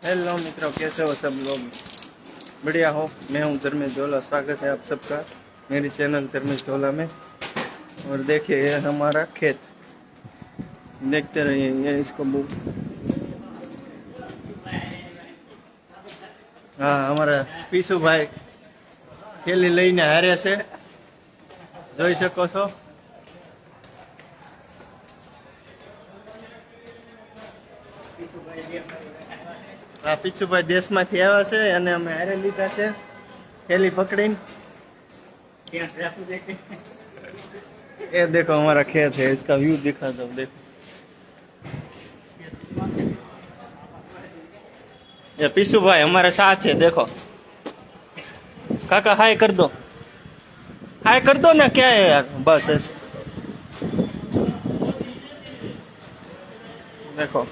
Hello मित्रों, कैसे हो सब लोग? बढ़िया हो। मैं हूं धर्मेश ढोला। स्वागत है आप सबका मेरी चैनल धर्मेश ढोला में। और देखिए ये हमारा खेत, देखते रहिए। ये इसको हाँ, हमारा पीसू भाई थैली લઈને હારે છે, જોઈ શકો છો। આ પીછુભાઈ દેશમાંથી આવ્યા છે અને અમે હારે લીધા છે થેલી પકડીને। ये देखो हमारा खेत है, इसका व्यू दिखा दो। देखो ये पीसू भाई हमारे साथ है। देखो काका, हाय कर दो, हाय कर दो ना। क्या है यार, बस ऐसे देखो।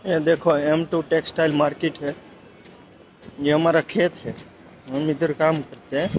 ये देखो M2 टेक्सटाइल मार्केट है। ये हमारा खेत है, हम इधर काम करते हैं।